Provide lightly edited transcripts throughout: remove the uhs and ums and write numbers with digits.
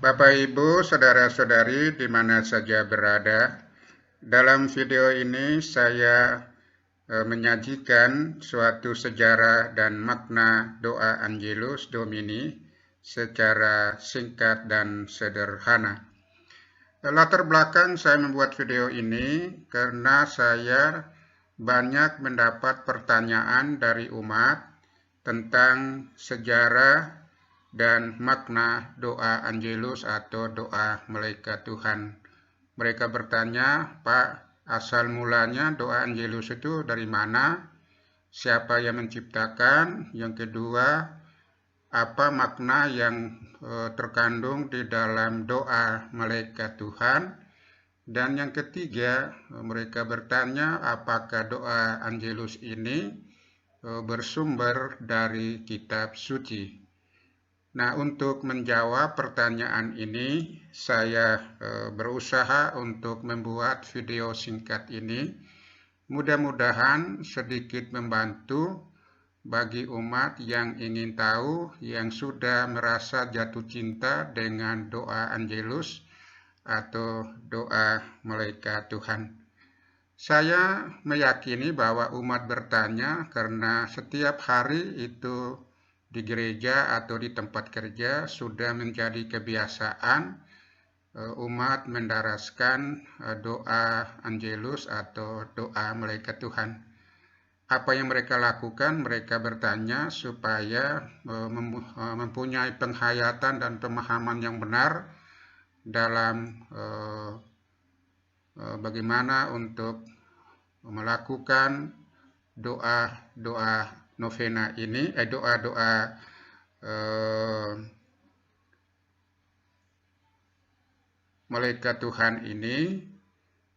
Bapak, Ibu, saudara-saudari di mana saja berada, dalam video ini saya menyajikan suatu sejarah dan makna doa Angelus Domini secara singkat dan sederhana. Latar belakang saya membuat video ini karena saya banyak mendapat pertanyaan dari umat tentang sejarah dan makna doa Angelus atau doa malaikat Tuhan. Mereka bertanya, Pak, asal mulanya doa Angelus itu dari mana? Siapa yang menciptakan? Yang kedua, apa makna yang terkandung di dalam doa malaikat Tuhan? Dan yang ketiga, mereka bertanya apakah doa Angelus ini bersumber dari kitab suci. Nah, untuk menjawab pertanyaan ini, saya berusaha untuk membuat video singkat ini. Mudah-mudahan sedikit membantu bagi umat yang ingin tahu, yang sudah merasa jatuh cinta dengan doa Angelus atau doa malaikat Tuhan. Saya meyakini bahwa umat bertanya karena setiap hari itu di gereja atau di tempat kerja sudah menjadi kebiasaan umat mendaraskan doa Angelus atau doa malaikat Tuhan. Apa yang mereka lakukan? Mereka bertanya supaya mempunyai penghayatan dan pemahaman yang benar dalam bagaimana untuk melakukan doa-doa novena ini, doa-doa malaikat Tuhan ini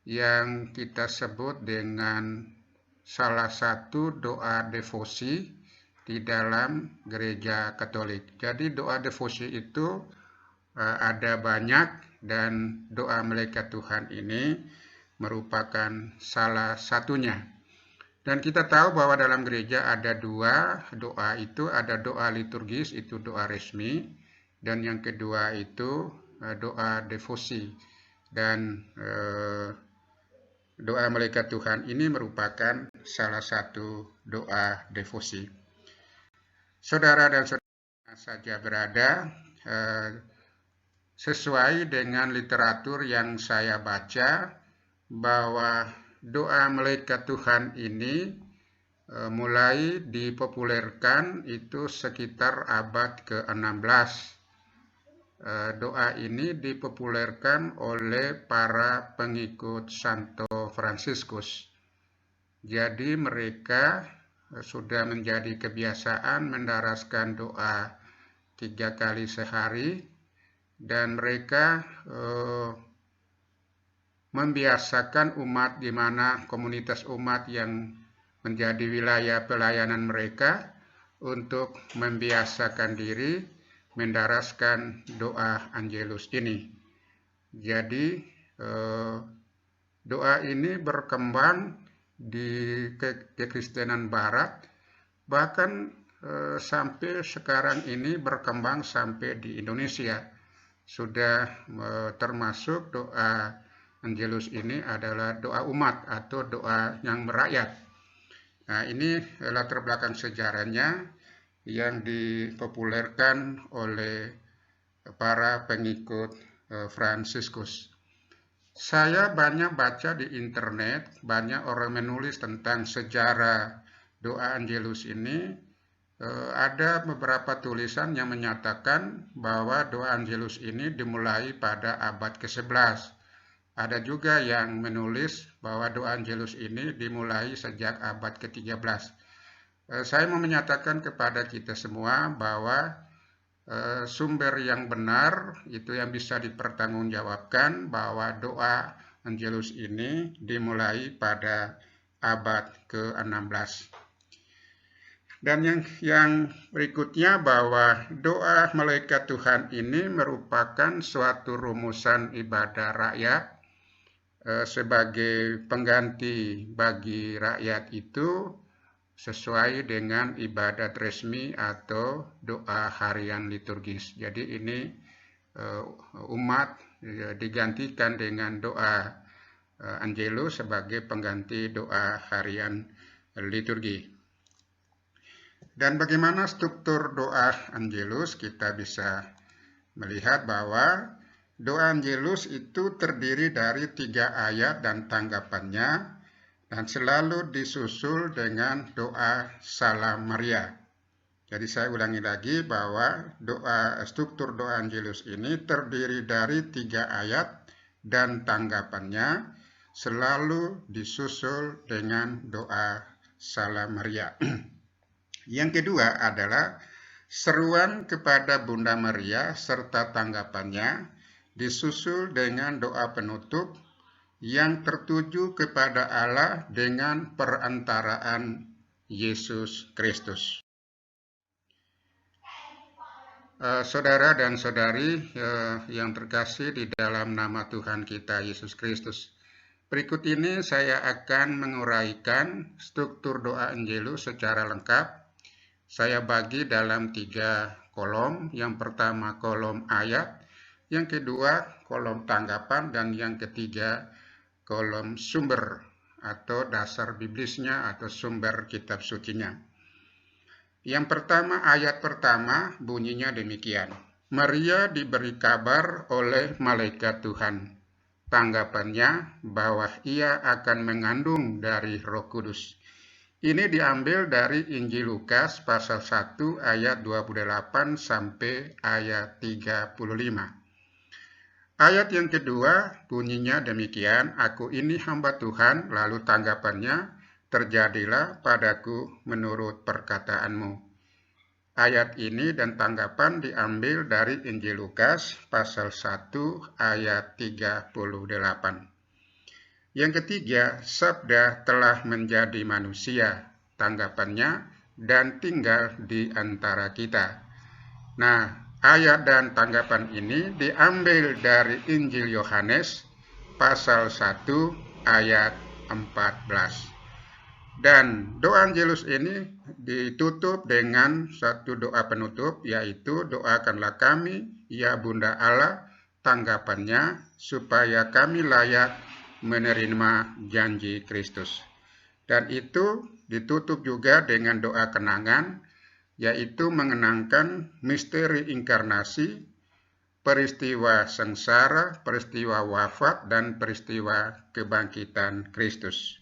yang kita sebut dengan salah satu doa devosi di dalam gereja Katolik. Jadi doa devosi itu ada banyak dan doa malaikat Tuhan ini merupakan salah satunya. Dan kita tahu bahwa dalam gereja ada dua doa itu, ada doa liturgis, itu doa resmi, dan yang kedua itu doa devosi. Dan doa malaikat Tuhan ini merupakan salah satu doa devosi. Saudara dan saudara saja berada, sesuai dengan literatur yang saya baca, bahwa doa malaikat Tuhan ini mulai dipopulerkan itu sekitar abad ke-16. Doa ini dipopulerkan oleh para pengikut Santo Fransiskus. Jadi mereka sudah menjadi kebiasaan mendaraskan doa 3 kali sehari dan mereka membiasakan umat di mana komunitas umat yang menjadi wilayah pelayanan mereka untuk membiasakan diri mendaraskan doa Angelus ini. Jadi doa ini berkembang di kekristenan Barat, bahkan sampai sekarang ini berkembang sampai di Indonesia. Sudah termasuk doa Angelus ini adalah doa umat atau doa yang merakyat. Nah, ini latar belakang sejarahnya yang dipopulerkan oleh para pengikut Fransiskus. Saya banyak baca di internet, banyak orang menulis tentang sejarah doa Angelus ini. Ada beberapa tulisan yang menyatakan bahwa doa Angelus ini dimulai pada abad ke-11. Ada juga yang menulis bahwa doa Angelus ini dimulai sejak abad ke-13. Saya mau menyatakan kepada kita semua bahwa sumber yang benar itu yang bisa dipertanggungjawabkan bahwa doa Angelus ini dimulai pada abad ke-16. Dan yang berikutnya bahwa doa malaikat Tuhan ini merupakan suatu rumusan ibadah rakyat sebagai pengganti bagi rakyat itu sesuai dengan ibadat resmi atau doa harian liturgis. Jadi ini umat digantikan dengan doa Angelus sebagai pengganti doa harian liturgi. Dan bagaimana struktur doa Angelus? Kita bisa melihat bahwa doa Angelus itu terdiri dari 3 ayat dan tanggapannya, dan selalu disusul dengan doa Salam Maria. Jadi saya ulangi lagi bahwa struktur doa Angelus ini terdiri dari 3 ayat dan tanggapannya, selalu disusul dengan doa Salam Maria. Yang kedua adalah seruan kepada Bunda Maria serta tanggapannya, disusul dengan doa penutup yang tertuju kepada Allah dengan perantaraan Yesus Kristus. Saudara dan saudari yang terkasih di dalam nama Tuhan kita Yesus Kristus, berikut ini saya akan menguraikan struktur doa Angelus secara lengkap. Saya bagi dalam 3 kolom. Yang pertama kolom ayat, yang kedua kolom tanggapan, dan yang ketiga kolom sumber atau dasar biblisnya atau sumber kitab sucinya. Yang pertama, ayat pertama bunyinya demikian. Maria diberi kabar oleh malaikat Tuhan. Tanggapannya bahwa ia akan mengandung dari Roh Kudus. Ini diambil dari Injil Lukas pasal 1 ayat 28 sampai ayat 35. Ayat yang kedua bunyinya demikian, aku ini hamba Tuhan, lalu tanggapannya, terjadilah padaku menurut perkataanmu. Ayat ini dan tanggapan diambil dari Injil Lukas pasal 1 ayat 38. Yang ketiga, sabda telah menjadi manusia, tanggapannya, dan tinggal di antara kita. Nah, ayat dan tanggapan ini diambil dari Injil Yohanes pasal 1 ayat 14. Dan doa Angelus ini ditutup dengan satu doa penutup, yaitu doakanlah kami, ya Bunda Allah, tanggapannya, supaya kami layak menerima janji Kristus. Dan itu ditutup juga dengan doa kenangan, yaitu mengenangkan misteri inkarnasi, peristiwa sengsara, peristiwa wafat, dan peristiwa kebangkitan Kristus.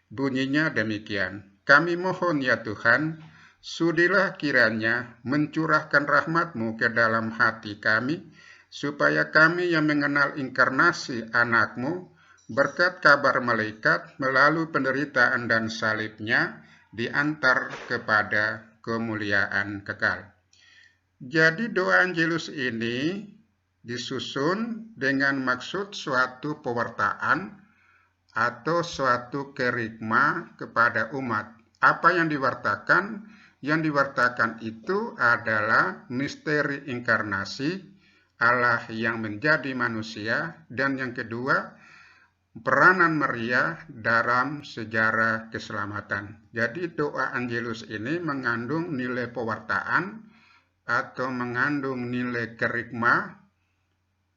Bunyinya demikian, kami mohon ya Tuhan, sudilah kiranya mencurahkan rahmat-Mu ke dalam hati kami, supaya kami yang mengenal inkarnasi anak-Mu, berkat kabar malaikat melalui penderitaan dan salibnya, diantar kepada kemuliaan kekal. Jadi doa Angelus ini disusun dengan maksud suatu pewartaan atau suatu kerigma kepada umat. Apa yang diwartakan? Yang diwartakan itu adalah misteri inkarnasi, Allah yang menjadi manusia, dan yang kedua, peranan Maria dalam sejarah keselamatan. Jadi doa Angelus ini mengandung nilai pewartaan atau mengandung nilai kerigma,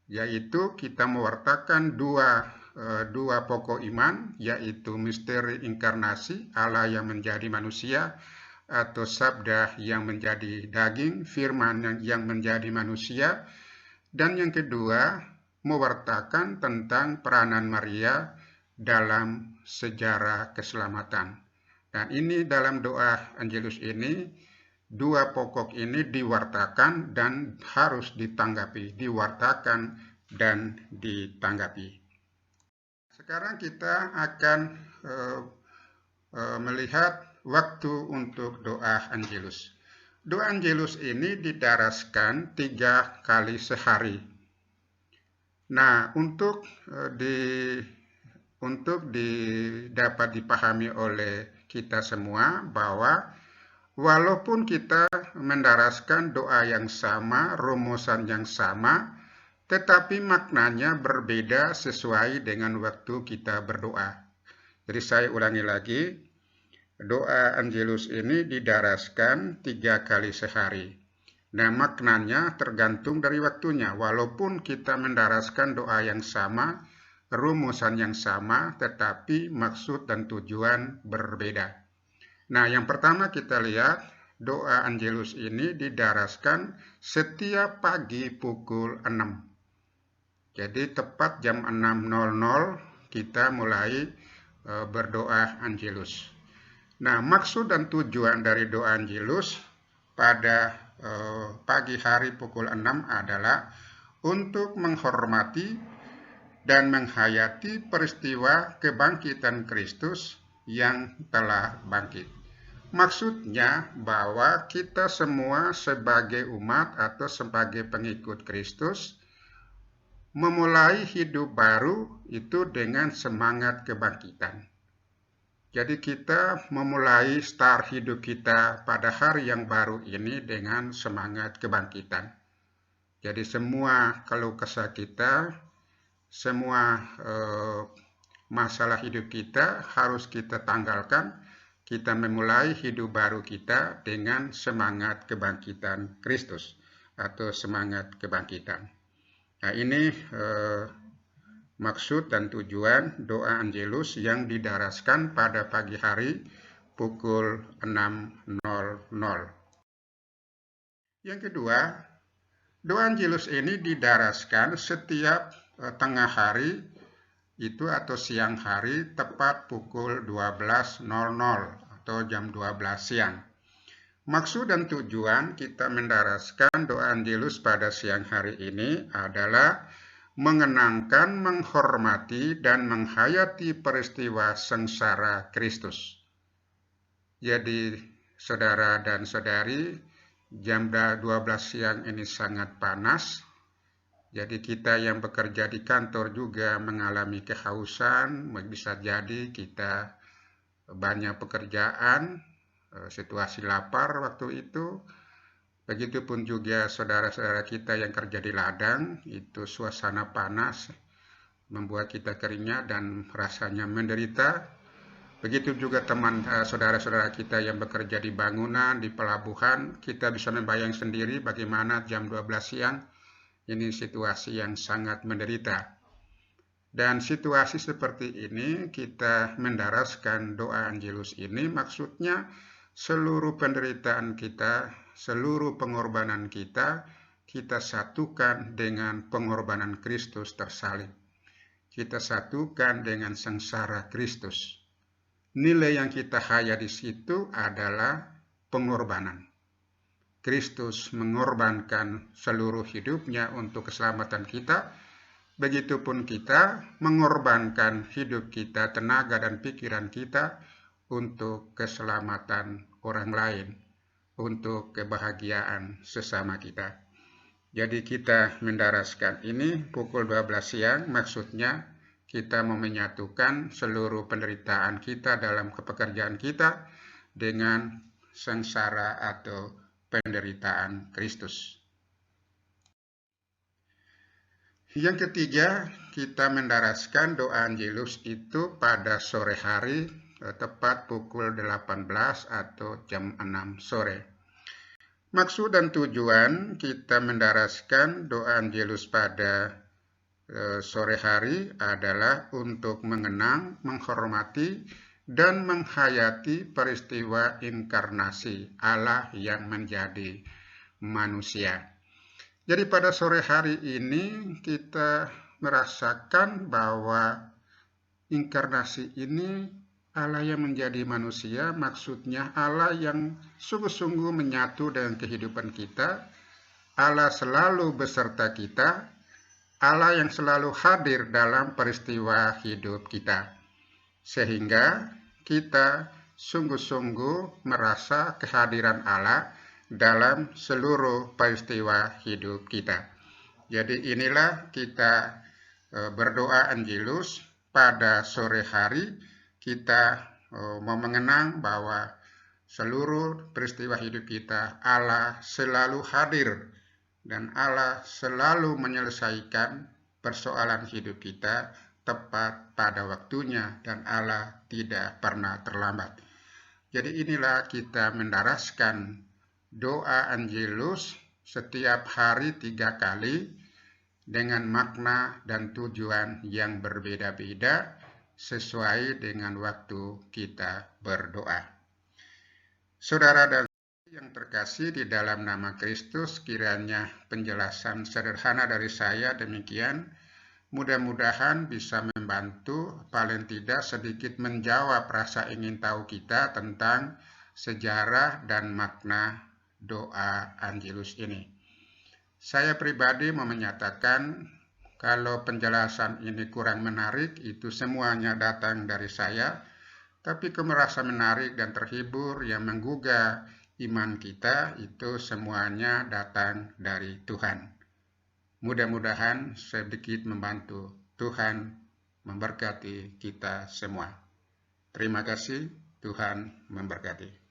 yaitu kita mewartakan dua pokok iman, yaitu misteri inkarnasi, Allah yang menjadi manusia, atau sabda yang menjadi daging, firman yang menjadi manusia, dan yang kedua, mewartakan tentang peranan Maria dalam sejarah keselamatan. Dan ini dalam doa Angelus ini, dua pokok ini diwartakan dan harus ditanggapi, diwartakan dan ditanggapi. Sekarang kita akan melihat waktu untuk doa Angelus. Doa Angelus ini didaraskan 3 kali sehari. Nah, untuk dapat dipahami oleh kita semua bahwa walaupun kita mendaraskan doa yang sama, rumusan yang sama, tetapi maknanya berbeda sesuai dengan waktu kita berdoa. Jadi saya ulangi lagi, doa Angelus ini didaraskan 3 kali sehari. Nah, maknanya tergantung dari waktunya. Walaupun kita mendaraskan doa yang sama, rumusan yang sama, tetapi maksud dan tujuan berbeda. Nah, yang pertama kita lihat, doa Angelus ini didaraskan setiap pagi pukul 6. Jadi tepat jam 6.00 kita mulai berdoa Angelus. Nah, maksud dan tujuan dari doa Angelus pada pagi hari pukul 6 adalah untuk menghormati dan menghayati peristiwa kebangkitan Kristus yang telah bangkit. Maksudnya bahwa kita semua sebagai umat atau sebagai pengikut Kristus memulai hidup baru itu dengan semangat kebangkitan. Jadi kita memulai start hidup kita pada hari yang baru ini dengan semangat kebangkitan. Jadi semua keluh kesah kita, semua masalah hidup kita harus kita tanggalkan. Kita memulai hidup baru kita dengan semangat kebangkitan Kristus atau semangat kebangkitan. Nah, ini maksud dan tujuan doa Angelus yang didaraskan pada pagi hari pukul 6.00. Yang kedua, doa Angelus ini didaraskan setiap tengah hari itu atau siang hari tepat pukul 12.00 atau jam 12 siang. Maksud dan tujuan kita mendaraskan doa Angelus pada siang hari ini adalah mengenangkan, menghormati, dan menghayati peristiwa sengsara Kristus. Jadi, saudara dan saudari, jam 12 siang ini sangat panas. Jadi kita yang bekerja di kantor juga mengalami kehausan, bisa jadi kita banyak pekerjaan, situasi lapar waktu itu. Begitupun juga saudara-saudara kita yang kerja di ladang, itu suasana panas membuat kita keringat dan rasanya menderita. Begitu juga teman saudara-saudara kita yang bekerja di bangunan, di pelabuhan, kita bisa membayang sendiri bagaimana jam 12 siang ini situasi yang sangat menderita. Dan situasi seperti ini kita mendaraskan doa Angelus ini maksudnya seluruh penderitaan kita, seluruh pengorbanan kita satukan dengan pengorbanan Kristus tersalib. Kita satukan dengan sengsara Kristus. Nilai yang kita hayati di situ adalah pengorbanan. Kristus mengorbankan seluruh hidupnya untuk keselamatan kita. Begitupun kita mengorbankan hidup kita, tenaga dan pikiran kita untuk keselamatan orang lain, untuk kebahagiaan sesama kita. Jadi kita mendaraskan ini pukul 12 siang, maksudnya kita mau menyatukan seluruh penderitaan kita dalam pekerjaan kita dengan sengsara atau penderitaan Kristus. Yang ketiga, kita mendaraskan doa Angelus itu pada sore hari, tepat pukul 18 atau jam 6 sore. Maksud dan tujuan kita mendaraskan doa Angelus pada sore hari adalah untuk mengenang, menghormati, dan menghayati peristiwa inkarnasi Allah yang menjadi manusia. Jadi pada sore hari ini kita merasakan bahwa inkarnasi ini Allah yang menjadi manusia, maksudnya Allah yang sungguh-sungguh menyatu dengan kehidupan kita, Allah selalu beserta kita, Allah yang selalu hadir dalam peristiwa hidup kita. Sehingga kita sungguh-sungguh merasa kehadiran Allah dalam seluruh peristiwa hidup kita. Jadi inilah kita berdoa Angelus pada sore hari. Kita mau mengenang bahwa seluruh peristiwa hidup kita Allah selalu hadir dan Allah selalu menyelesaikan persoalan hidup kita tepat pada waktunya dan Allah tidak pernah terlambat. Jadi inilah kita mendaraskan doa Angelus setiap hari 3 kali dengan makna dan tujuan yang berbeda-beda sesuai dengan waktu kita berdoa. Saudara dan yang terkasih di dalam nama Kristus, kiranya penjelasan sederhana dari saya demikian. Mudah-mudahan bisa membantu, paling tidak sedikit menjawab rasa ingin tahu kita tentang sejarah dan makna doa Angelus ini. Saya pribadi mau menyatakan kalau penjelasan ini kurang menarik, itu semuanya datang dari saya, tapi kalau merasa menarik dan terhibur yang menggugah iman kita, itu semuanya datang dari Tuhan. Mudah-mudahan sedikit membantu. Tuhan memberkati kita semua. Terima kasih, Tuhan memberkati.